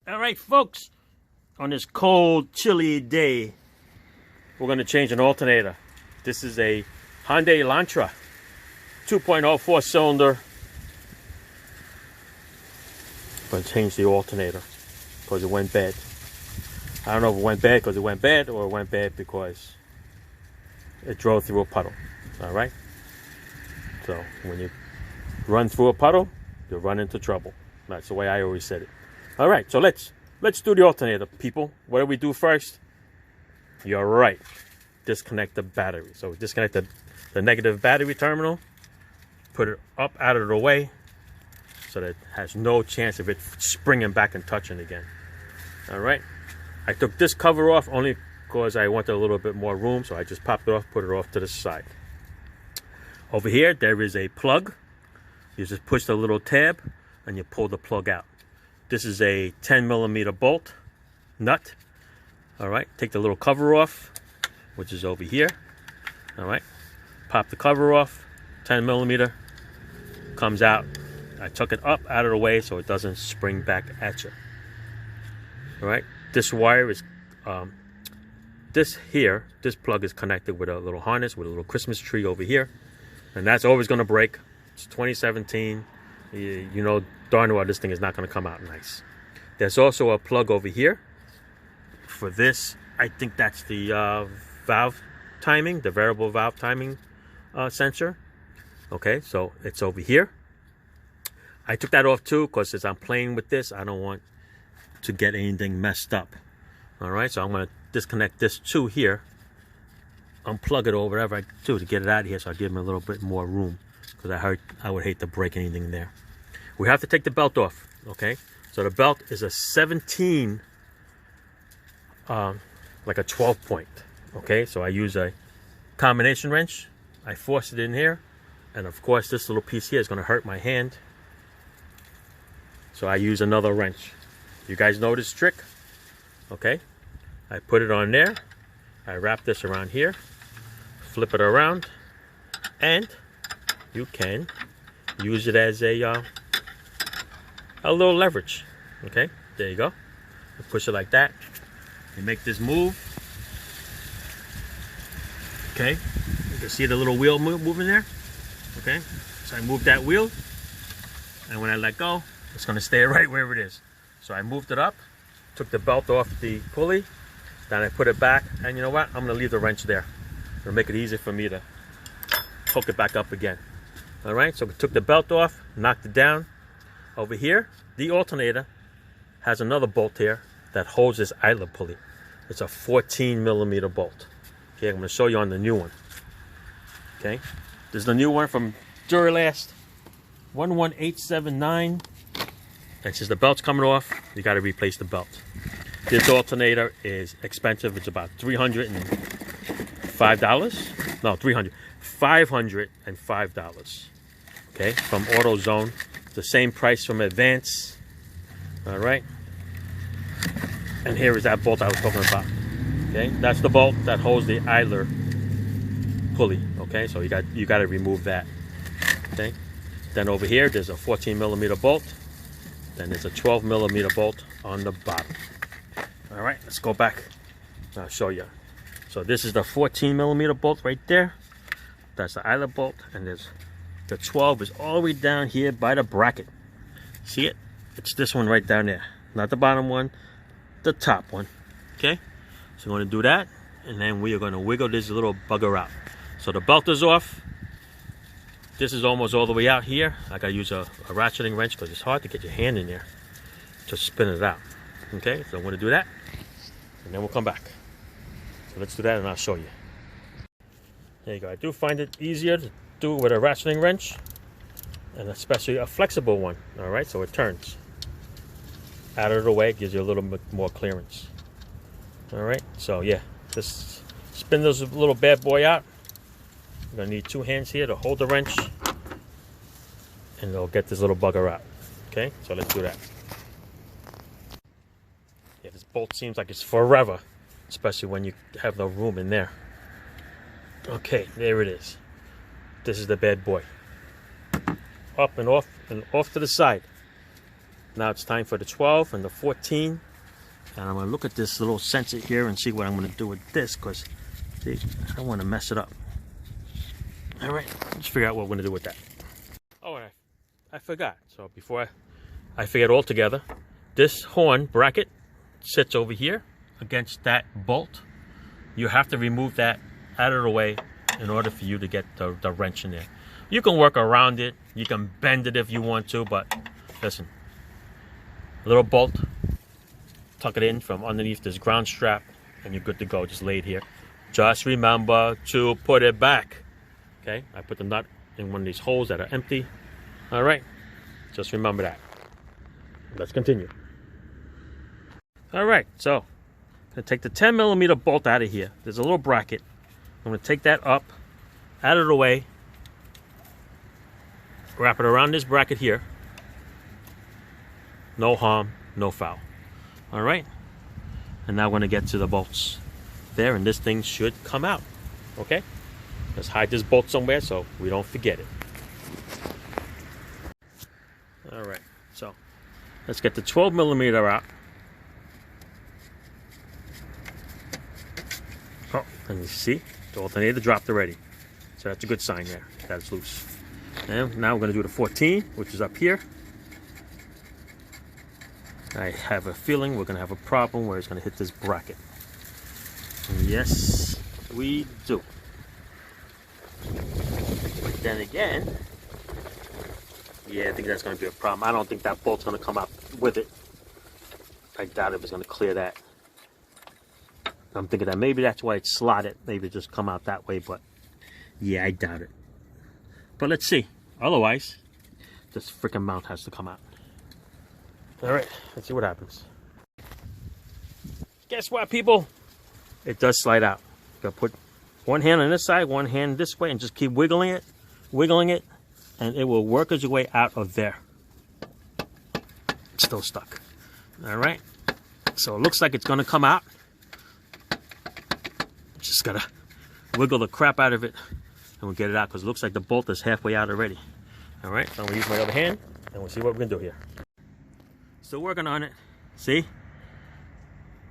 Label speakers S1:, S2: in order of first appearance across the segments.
S1: All right, folks, on this cold, chilly day, we're going to change an alternator. This is a Hyundai Elantra 2.0 4-cylinder. I'm going to change the alternator because it went bad. I don't know if it went bad because it went bad or it went bad because it drove through a puddle. All right? So when you run through a puddle, you'll run into trouble. That's the way I always said it. All right, so let's do the alternator, people. What do we do first? You're right. Disconnect the battery. So disconnect the negative battery terminal. Put it up out of the way so that it has no chance of it springing back and touching again. All right. I took this cover off only because I wanted a little bit more room, so I just popped it off, put it off to the side. Over here, there is a plug. You just push the little tab and you pull the plug out. This is a 10mm bolt nut. All right, take the little cover off, which is over here. All right, pop the cover off, 10mm, comes out. I took it up out of the way so it doesn't spring back at you. All right, this wire is, this plug is connected with a little harness with a little Christmas tree over here. And that's always gonna break. It's 2017, you know darn well this thing is not gonna come out nice. There's also a plug over here. For this, I think that's the valve timing, the variable valve timing sensor. Okay, so it's over here. I took that off too because as I'm playing with this, I don't want to get anything messed up. All right, so I'm gonna disconnect this too here, unplug it or whatever I do to get it out of here, so I give them a little bit more room because I would hate to break anything there. We have to take the belt off. Okay, so the belt is a 17, like a 12 point. Okay, so I use a combination wrench. I force it in here, and of course this little piece here is going to hurt my hand, so I use another wrench. You guys know this trick? Okay, I put it on there, I wrap this around here, flip it around, and you can use it as a little leverage. Okay, there you go. You push it like that. You make this move. Okay, you can see the little wheel moving there. Okay, so I move that wheel, and when I let go, it's going to stay right where it is. So I moved it up, took the belt off the pulley, then I put it back, and you know what? I'm going to leave the wrench there. It'll make it easier for me to hook it back up again. All right, so we took the belt off, knocked it down. Over here, the alternator has another bolt here that holds this idler pulley. It's a 14mm bolt. Okay, I'm going to show you on the new one. Okay, this is the new one from Duralast 11879. And since the belt's coming off, you got to replace the belt. This alternator is expensive. It's about $505. No, $505. Okay, from AutoZone. The same price from Advance. All right, and here is that bolt I was talking about. Okay, that's the bolt that holds the idler pulley. Okay, so you got to remove that. Okay, then over here there's a 14mm bolt. Then there's a 12mm bolt on the bottom. All right, let's go back. I'll show you. So this is the 14mm bolt right there. That's the idler bolt, and there's the 12 is all the way down here by the bracket. See it? It's this one right down there. Not the bottom one, the top one. Okay? So we're going to do that, and then we are going to wiggle this little bugger out. So the belt is off. This is almost all the way out here. I got to use a ratcheting wrench because it's hard to get your hand in there to spin it out. Okay? So I'm going to do that, and then we'll come back. So let's do that, and I'll show you. There you go. I do find it easier to do it with a ratcheting wrench, and especially a flexible one. All right, so it turns out of the way, gives you a little bit more clearance. All right, so yeah, just spin this little bad boy out. You're gonna need two hands here to hold the wrench, and it'll get this little bugger out. Okay, so let's do that. Yeah, this bolt seems like it's forever, especially when you have no room in there. Okay, there it is. This is the bad boy. Up and off to the side. Now it's time for the 12 and the 14. And I'm going to look at this little sensor here and see what I'm going to do with this, because see, I don't want to mess it up. All right, let's figure out what we're going to do with that. Oh, and I forgot. So before I forget altogether, this horn bracket sits over here against that bolt. You have to remove that out of the way in order for you to get the wrench in there. You can work around it. You can bend it if you want to, but listen, a little bolt, tuck it in from underneath this ground strap, and you're good to go. Just lay it here. Just remember to put it back. Okay, I put the nut in one of these holes that are empty. All right, just remember that. Let's continue. All right, so I'm gonna take the 10mm bolt out of here. There's a little bracket. I'm gonna take that up, out of the way, wrap it around this bracket here. No harm, no foul. All right, and now we're gonna get to the bolts there, and this thing should come out. Okay, let's hide this bolt somewhere so we don't forget it. All right, so let's get the 12mm out. Oh, and you see the alternator dropped already, so that's a good sign there that it's loose. And now we're going to do the 14, which is up here. I have a feeling we're going to have a problem where it's going to hit this bracket. And yes, we do. But then again, yeah, I think that's going to be a problem. I don't think that bolt's going to come out with it. I doubt if it's going to clear that. I'm thinking that maybe that's why it's slotted. Maybe it just come out that way, but yeah, I doubt it. But let's see. Otherwise, this freaking mount has to come out. All right, let's see what happens. Guess what, people? It does slide out. You gotta put one hand on this side, one hand this way, and just keep wiggling it, and it will work its way out of there. It's still stuck. All right, so it looks like it's gonna come out. Just gotta wiggle the crap out of it, and we'll get it out, because it looks like the bolt is halfway out already. All right, so I'm gonna use my other hand, and we'll see what we're gonna do here. Still working on it. See,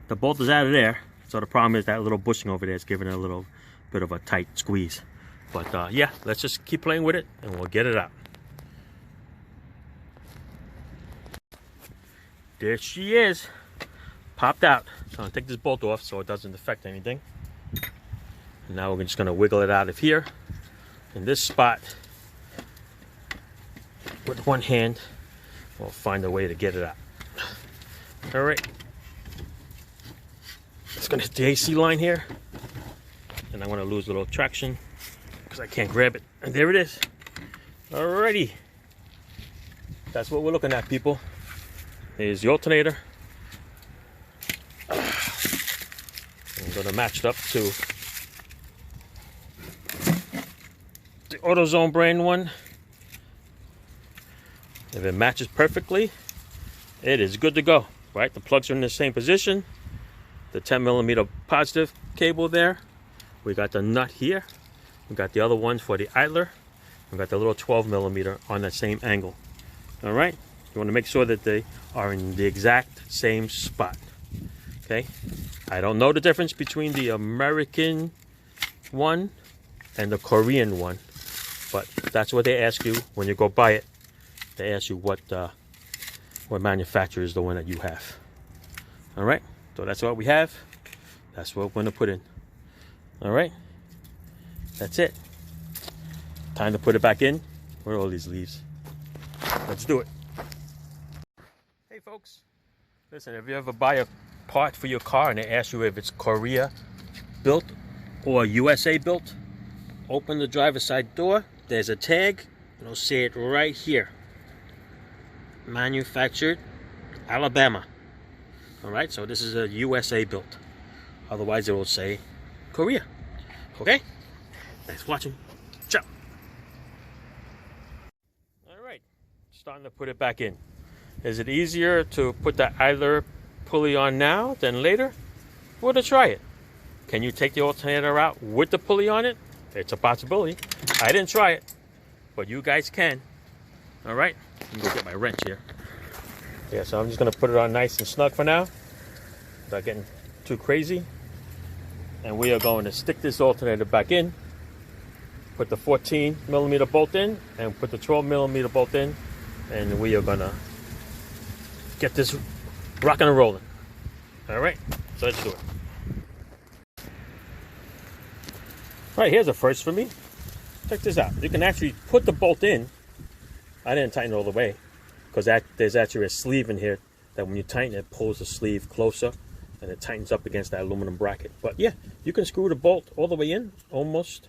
S1: the bolt is out of there, so the problem is that little bushing over there is giving it a little bit of a tight squeeze. But yeah, let's just keep playing with it, and we'll get it out. There she is, popped out. So I'm gonna take this bolt off so it doesn't affect anything. And now we're just gonna wiggle it out of here in this spot with one hand. We'll find a way to get it out. All right, it's gonna hit the AC line here, and I'm gonna lose a little traction because I can't grab it. And there it is. Alrighty, that's what we're looking at, people. Here's the alternator. I'm gonna match it up to the AutoZone brand one. If it matches perfectly, it is good to go, right? The plugs are in the same position. The 10mm positive cable there. We got the nut here. We got the other ones for the idler. We got the little 12mm on that same angle. All right, you want to make sure that they are in the exact same spot. Okay, I don't know the difference between the American one and the Korean one, but that's what they ask you when you go buy it. They ask you what manufacturer is the one that you have. All right, so that's what we have. That's what we're going to put in. All right, that's it. Time to put it back in. Where are all these leaves? Let's do it. Hey folks, listen, if you ever buy a part for your car and they ask you if it's Korea built or USA built, open the driver's side door. There's a tag. It'll say it right here. Manufactured Alabama. All right, so this is a USA built. Otherwise, it will say Korea. Okay? Thanks for watching. Ciao. All right, starting to put it back in. Is it easier to put the idler pulley on now than later? We're gonna try it. Can you take the alternator out with the pulley on it? It's a possibility. I didn't try it, but you guys can. All right, let me go get my wrench here. Yeah, so I'm just going to put it on nice and snug for now, without getting too crazy. And we are going to stick this alternator back in, put the 14mm bolt in, and put the 12mm bolt in, and we are going to get this rocking and rolling. All right, so let's do it. All right, here's a first for me. Check this out. You can actually put the bolt in. I didn't tighten it all the way, because there's actually a sleeve in here that when you tighten it, pulls the sleeve closer and it tightens up against that aluminum bracket. But yeah, you can screw the bolt all the way in, almost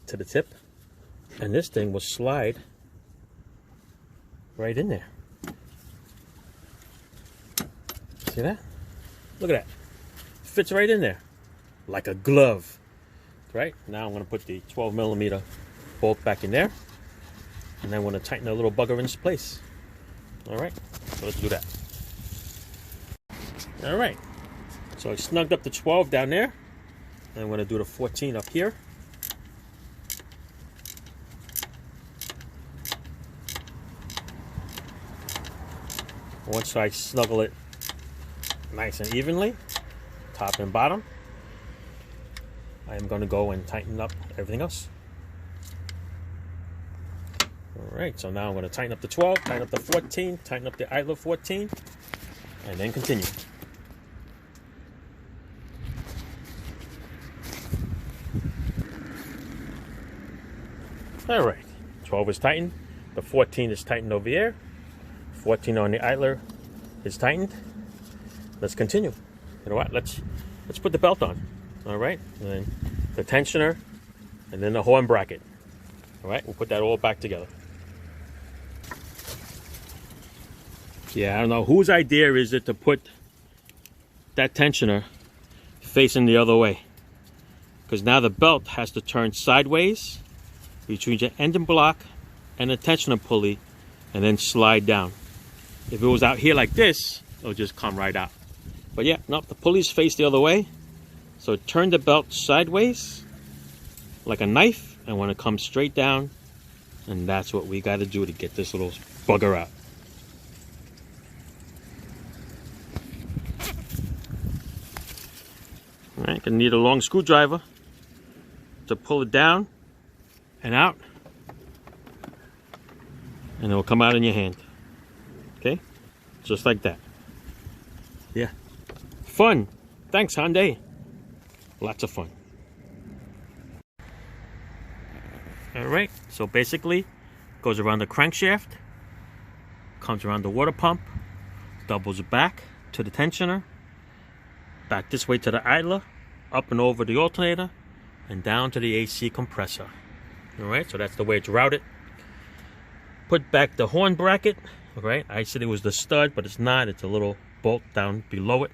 S1: to the tip, and this thing will slide right in there. See that? Look at that. Fits right in there like a glove. Right? Now I'm going to put the 12mm bolt back in there, and then I'm going to tighten the little bugger into place. Alright, so let's do that. Alright, so I snugged up the 12 down there, and I'm going to do the 14 up here. Once I snuggle it nice and evenly, top and bottom, I am going to go and tighten up everything else. Alright, so now I'm going to tighten up the 12, tighten up the 14, tighten up the idler 14, and then continue. Alright, 12 is tightened, the 14 is tightened over here, 14 on the idler is tightened. Let's continue. You know what, let's put the belt on. Alright, and then the tensioner, and then the horn bracket. Alright, we'll put that all back together. Yeah, I don't know whose idea is it to put that tensioner facing the other way. Because now the belt has to turn sideways between your engine block and the tensioner pulley, and then slide down. If it was out here like this, it'll just come right out. But yeah, no, the pulley's face the other way. So turn the belt sideways like a knife, and when it comes straight down, and that's what we got to do to get this little bugger out. All right, gonna need a long screwdriver to pull it down and out, and it'll come out in your hand. Okay, just like that. Yeah, fun. Thanks, Hyundai. Lots of fun. Alright, so basically goes around the crankshaft, comes around the water pump, doubles back to the tensioner, back this way to the idler, up and over the alternator, and down to the AC compressor. Alright, so that's the way it's routed. Put back the horn bracket. Alright, I said it was the stud, but it's not. It's a little bolt down below it.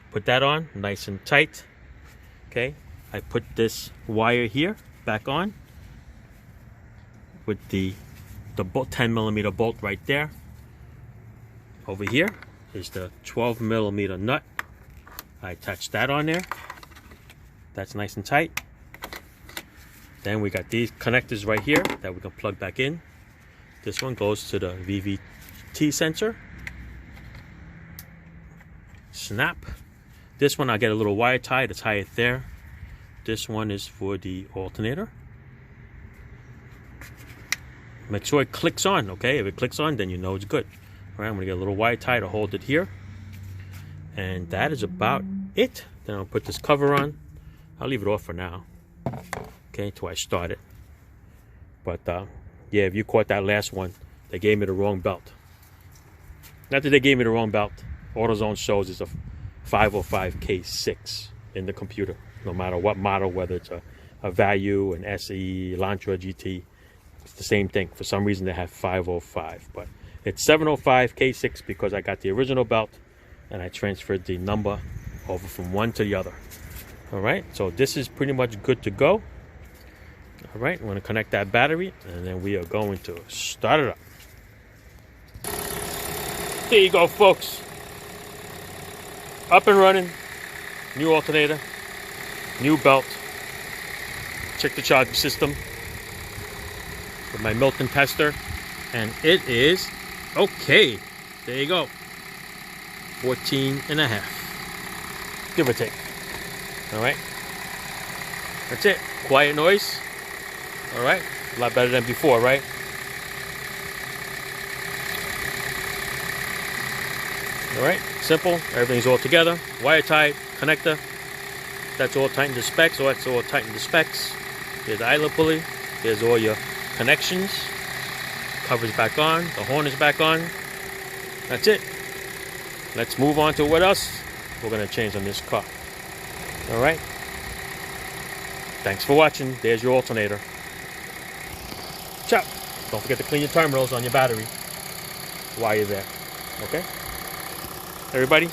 S1: Put that on, nice and tight. Okay, I put this wire here back on with the 10mm bolt right there. Over here is the 12mm nut. I attach that on there. That's nice and tight. Then we got these connectors right here that we can plug back in. This one goes to the VVT sensor. Snap. This one I get a little wire tie to tie it there. This one is for the alternator. Make sure it clicks on, okay? If it clicks on, then you know it's good. All right, I'm gonna get a little wire tie to hold it here. And that is about it. Then I'll put this cover on. I'll leave it off for now. Okay, until I start it. But yeah, if you caught that last one, they gave me the wrong belt. Not that they gave me the wrong belt. AutoZone shows it's a 505 K6 in the computer. No matter what model, whether it's a Value, an SE, Elantra, GT, it's the same thing. For some reason they have 505, but it's 705 K6 because I got the original belt and I transferred the number over from one to the other. All right, so this is pretty much good to go. All right, I'm going to connect that battery, and then we are going to start it up. There you go, folks. Up and running. New alternator, new belt. Check the charging system with my Milton tester, and it is okay. There you go. 14.5. Give or take. Alright. That's it. Quiet noise. Alright. A lot better than before, right? Alright. Simple. Everything's all together. Wire tied. Connector. That's all tightened to specs. So that's all tightened to specs. Here's the idler pulley. Here's all your connections. Cover's back on. The horn is back on. That's it. Let's move on to what else we're going to change on this car. Alright. Thanks for watching. There's your alternator. Ciao. Don't forget to clean your terminals on your battery while you're there. Okay? Everybody?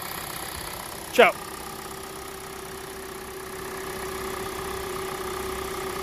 S1: Ciao.